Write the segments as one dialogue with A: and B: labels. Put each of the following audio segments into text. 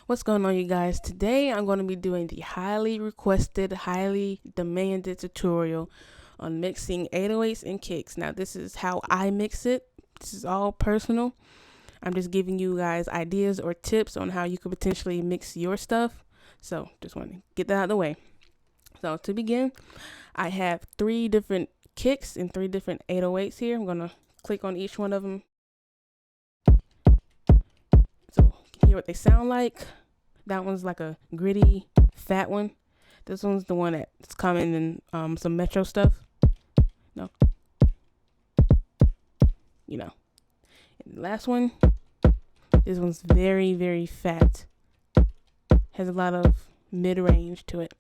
A: What's going on, you guys? Today I'm going to be doing the highly requested, highly demanded tutorial on mixing 808s and kicks. Now, this is how I mix it. This is all personal. I'm just giving you guys ideas or tips on how you could potentially mix your stuff. So, just want to get that out of the way. So, to begin, I have 3 different kicks and 3 different 808s here. I'm going to click on each one of them. So, you can hear what they sound like. That one's like a gritty, fat one. This one's the one that's coming in some Metro stuff. No. You know. And the last one, this one's very, very fat. Has a lot of mid-range to it.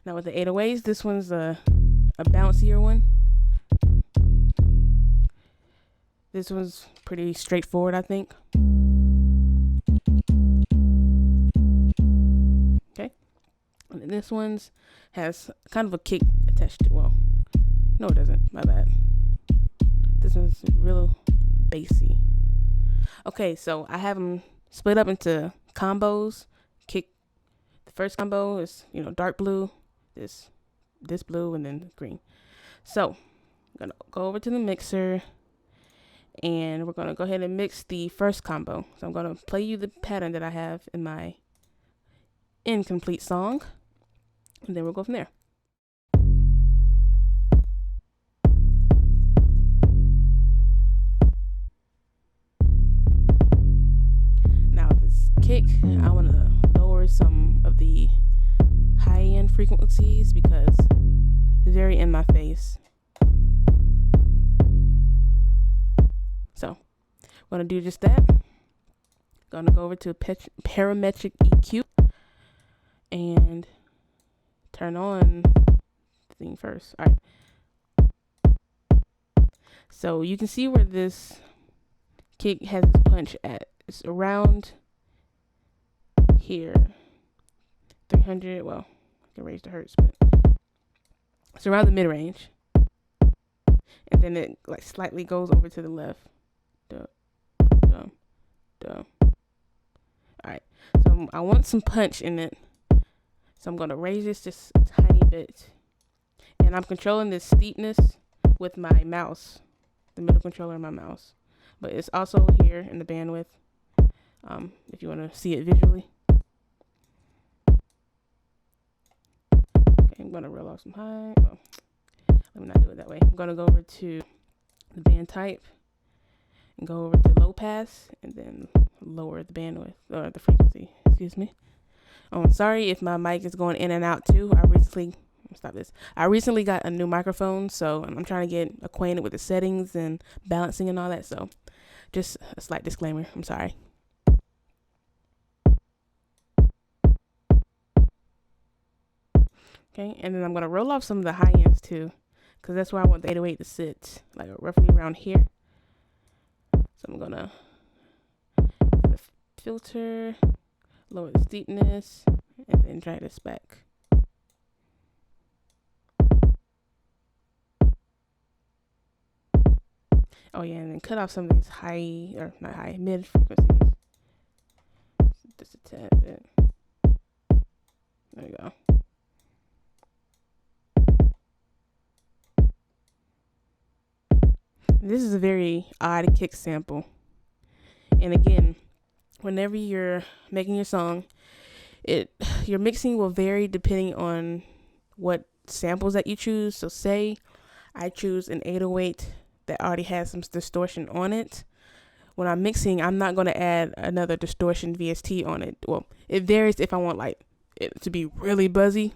A: Now with the 808s, this one's a bouncier one. This one's pretty straightforward, I think. And this one's has kind of a kick attached to it. Well, no it doesn't. My bad. This one's real bassy. Okay, so I have them split up into combos. Kick. The first combo is dark blue, this blue, and then green. So I'm gonna go over to the mixer, and we're gonna go ahead and mix the first combo. So I'm gonna play you the pattern that I have in my incomplete song. And then we'll go from there. Now this kick, I want to lower some of the high-end frequencies because it's very in my face. So I'm going to do just that. Going to go over to parametric EQ and turn on the thing first. All right. So you can see where this kick has its punch at. It's around here. 300. Well, I can raise the hertz, but it's around the mid range. And then it like slightly goes over to the left. Dum, dum, dum. All right. So I want some punch in it. So I'm going to raise this just a tiny bit. And I'm controlling this steepness with my mouse, the middle controller of my mouse. But it's also here in the bandwidth, if you want to see it visually. Okay, I'm going to roll off some high. Well, let me not do it that way. I'm going to go over to the band type and go over to low pass and then lower the bandwidth, or the frequency, excuse me. Oh, I'm sorry if my mic is going in and out too. I recently got a new microphone, so I'm trying to get acquainted with the settings and balancing and all that. So just a slight disclaimer. I'm sorry. Okay, and then I'm going to roll off some of the high ends too, because that's where I want the 808 to sit, like roughly around here. So I'm going to filter, lower the steepness, and then drag this back. Oh yeah, and then cut off some of these mid frequencies. Just a tad bit. There we go. This is a very odd kick sample. And again, whenever you're making your song, your mixing will vary depending on what samples that you choose. So say I choose an 808 that already has some distortion on it. When I'm mixing, I'm not going to add another distortion VST on it. Well, it varies if I want like it to be really buzzy.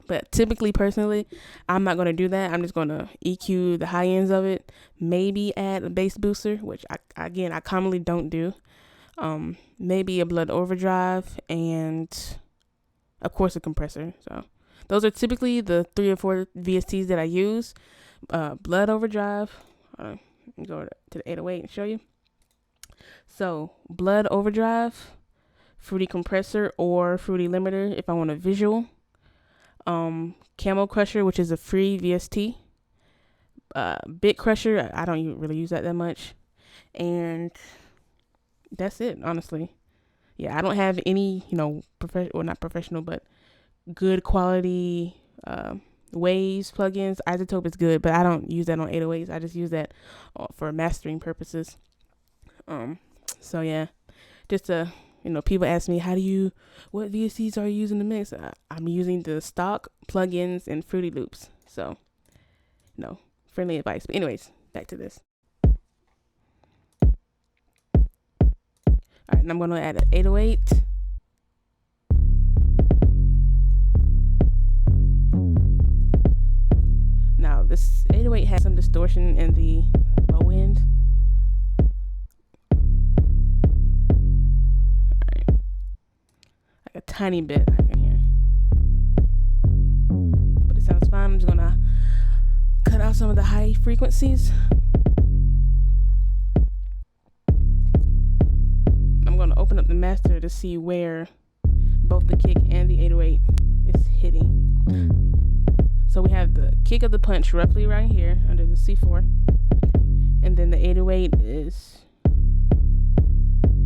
A: But typically, personally, I'm not going to do that. I'm just going to EQ the high ends of it. Maybe add a bass booster, which I commonly don't do. Maybe a blood overdrive, and of course a compressor. So those are typically the 3 or 4 VSTs that I use. Blood overdrive. Let me go to the 808 and show you. So blood overdrive, fruity compressor, or fruity limiter if I want a visual. Camo crusher, which is a free VST. Bit crusher, I don't really use that much. And that's it, honestly. yeah, I don't have any, not professional, but good quality Waves plugins. Isotope is good, but I don't use that on 808s. I just use that for mastering purposes. So yeah, just people ask me, what VSTs are you using to mix? I'm using the stock plugins and Fruity Loops. So, friendly advice. But anyways, back to this. All right, and I'm going to add an 808. Now, this 808 has some distortion in the low end. All right. Like a tiny bit I can hear. But it sounds fine. I'm just going to cut out some of the high frequencies. I'm going to open up the master to see where both the kick and the 808 is hitting. So we have the kick of the punch roughly right here under the C4. And then the 808 is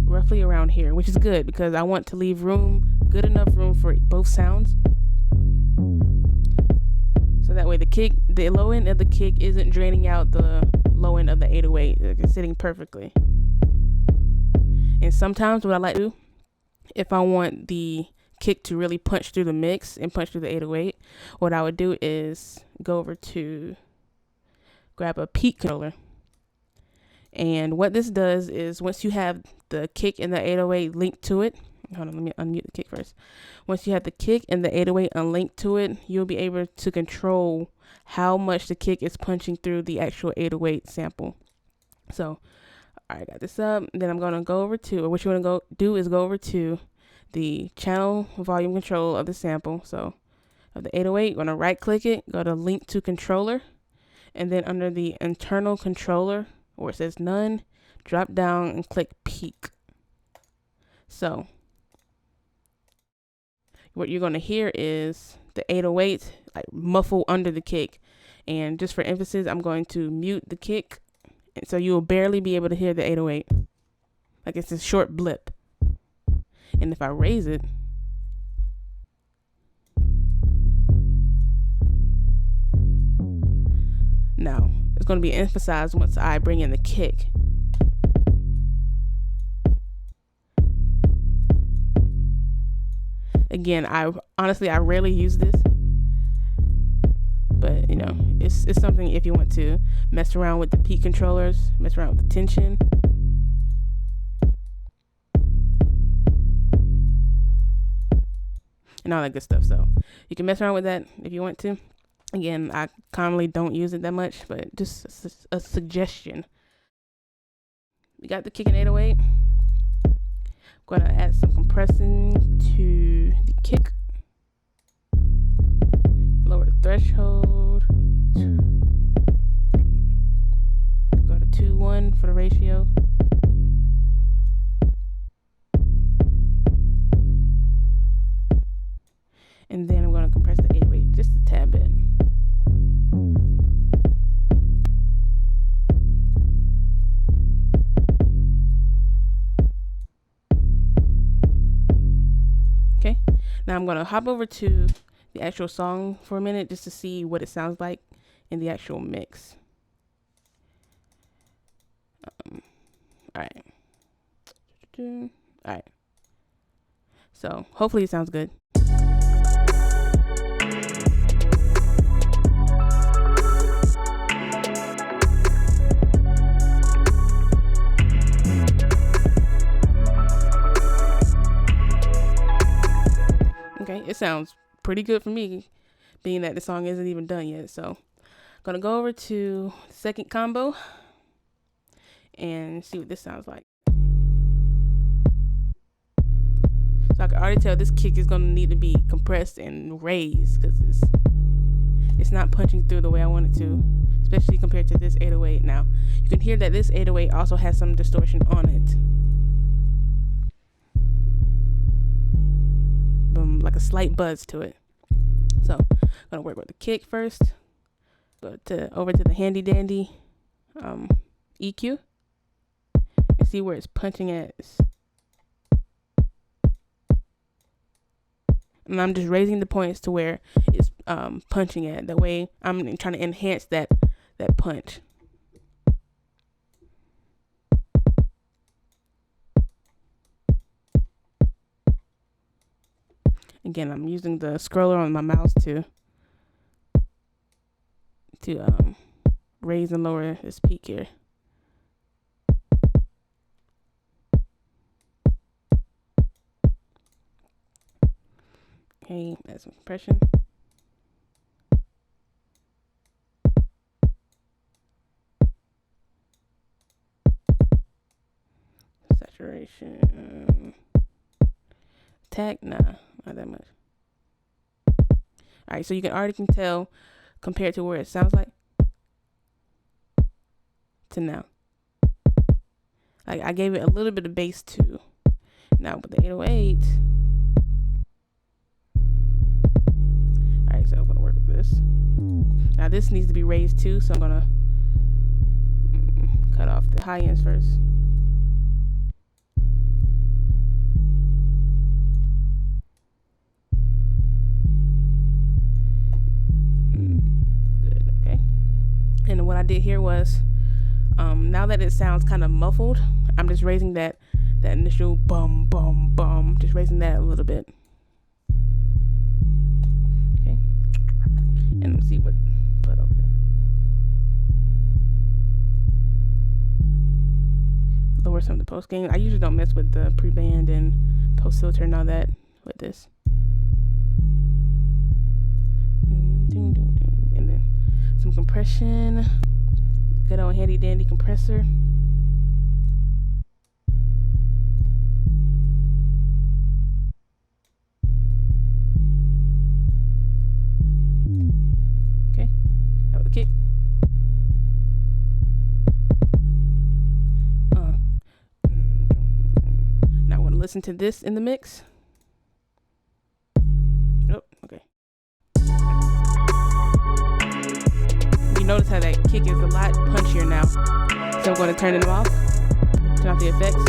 A: roughly around here, which is good because I want to leave good enough room for both sounds. So that way the low end of the kick isn't draining out the low end of the 808. It's sitting perfectly. And sometimes what I like to do, if I want the kick to really punch through the mix and punch through the 808, what I would do is go over to grab a peak controller. And what this does is once you have the kick and the 808 linked to it, hold on, let me unmute the kick first. Once you have the kick and the 808 unlinked to it, you'll be able to control how much the kick is punching through the actual 808 sample. So, all right, got this up. Then I'm going to go over to, or what you want to go over to the channel volume control of the sample. So of the 808, you're going to right click it, go to link to controller, and then under the internal controller where it says none, drop down and click peak. So what you're going to hear is the 808 like muffle under the kick. And just for emphasis, I'm going to mute the kick, and so you'll barely be able to hear the 808. Like it's a short blip. And if I raise it, now it's going to be emphasized once I bring in the kick. Again, I rarely use this, but it's something if you want to mess around with the peak controllers, mess around with the tension. And all that good stuff. So you can mess around with that if you want to. Again, I commonly don't use it that much, but just a suggestion. We got the kick and 808. I'm going to add some compressing to the kick. Lower the threshold. Go to 2:1 for the ratio. And then I'm going to compress the 808 just a tad bit. Okay, now I'm going to hop over to the actual song for a minute just to see what it sounds like in the actual mix. All right. So hopefully it sounds good. Okay, it sounds pretty good for me, being that the song isn't even done yet. So I'm going to go over to the second combo and see what this sounds like. So I can already tell this kick is going to need to be compressed and raised because it's not punching through the way I want it to, especially compared to this 808. Now, you can hear that this 808 also has some distortion on it. Like a slight buzz to it. So I'm gonna work with the kick first. Go over to the handy dandy EQ and see where it's punching at. and I'm just raising the points to where it's punching at. That way I'm trying to enhance that punch. Again, I'm using the scroller on my mouse to raise and lower this peak here. Okay, add some compression. Saturation. Attack, nah, not that much. Alright, so you already can tell compared to where it sounds like to now. Like I gave it a little bit of bass too. Now with the 808. Alright, so I'm gonna work with this. Now this needs to be raised too, so I'm gonna cut off the high ends first. Good, okay. And what I did here was, now that it sounds kind of muffled, I'm just raising that initial bum bum bum, just raising that a little bit. Okay, and let's see what over there. Lower some of the post gain. I usually don't mess with the pre-band and post filter and all that with this. And then some compression. Good old handy dandy compressor. Okay, now with the kick. Now I want to listen to this in the mix. Oh, okay. You notice how that kick is a lot punchier now. So I'm going to turn it off. Turn off the effects.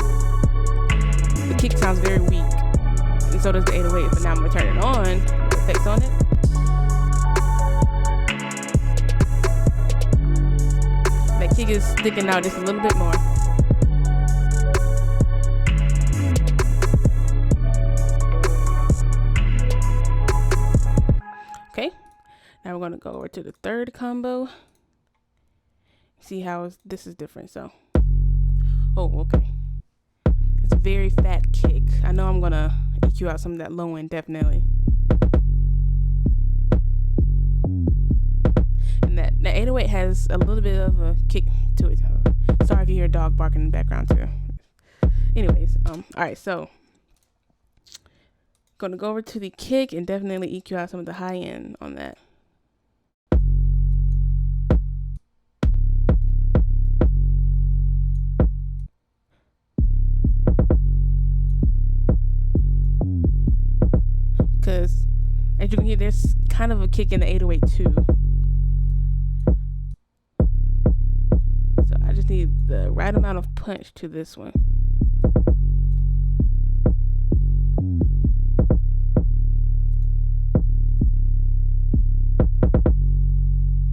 A: The kick sounds very weak. And so does the 808. But now I'm going to turn it on. The effects on it. That kick is sticking out just a little bit more. Okay. Now we're going to go over to the third combo. See how this is different. So, oh, okay. It's a very fat kick. I know I'm going to EQ out some of that low end, definitely. And that 808 has a little bit of a kick to it. Sorry if you hear a dog barking in the background too. Anyways, all right, so going to go over to the kick and definitely EQ out some of the high end on that. Because as you can hear, there's kind of a kick in the 808 too. So I just need the right amount of punch to this one.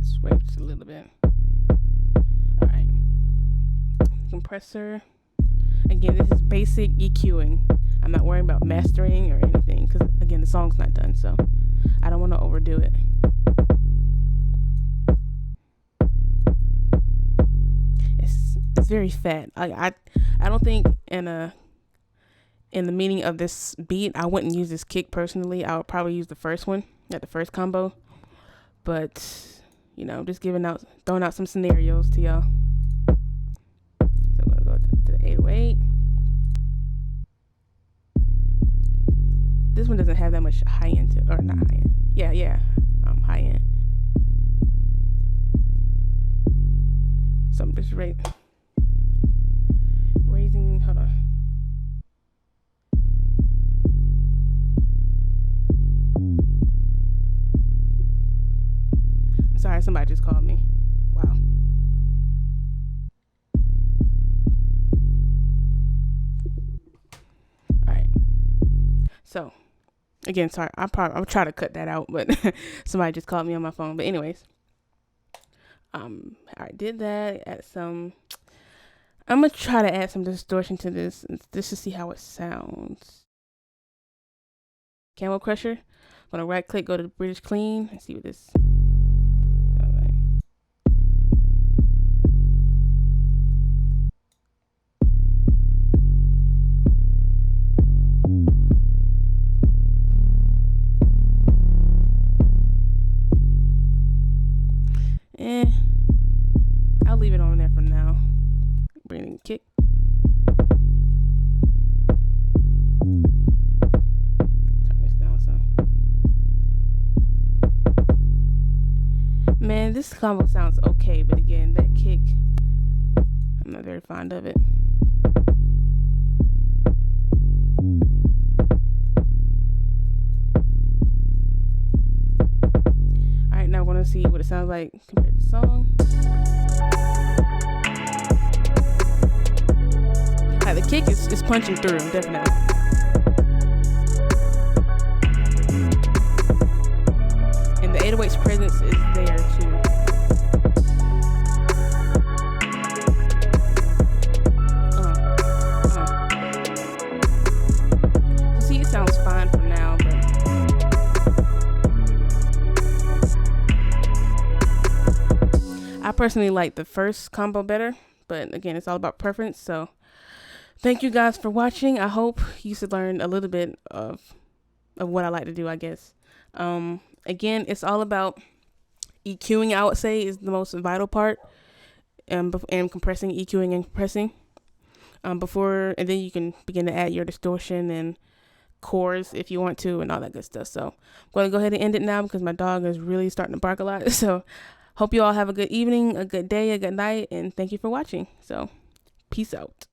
A: Sway just a little bit. All right. Compressor. Again, this is basic EQing. I'm not worrying about mastering or anything because, again, the song's not done, so I don't want to overdo it. It's very fat. I don't think in the meaning of this beat, I wouldn't use this kick personally. I would probably use the first one, at the first combo. But, you know, just throwing out some scenarios to y'all. So I'm gonna go to the 808. This one doesn't have that much high end to, or not high end. Yeah, high end. So I'm just raising, hold on. Sorry, somebody just called me. Wow. All right. So Again, sorry, I'll try to cut that out, but somebody just called me on my phone. But anyways, I did that. I'm gonna try to add some distortion to this, just to see how it sounds. Camel Crusher. I'm gonna right click, go to British Clean, and see what this. I'll leave it on there for now. Bring in kick. Turn this down some. Man, this combo sounds okay, but again, that kick, I'm not very fond of it. Alright, now we're gonna see what it sounds like compared to the song. The kick is punching through, definitely. And the 808's presence is there too. So see, it sounds fine for now, but I personally like the first combo better. But again, it's all about preference, so thank you guys for watching. I hope you should learn a little bit of what I like to do, I guess. Again, it's all about EQing, I would say, is the most vital part. And compressing, EQing and compressing. And then you can begin to add your distortion and chords if you want to and all that good stuff. So I'm going to go ahead and end it now because my dog is really starting to bark a lot. So hope you all have a good evening, a good day, a good night, and thank you for watching. So peace out.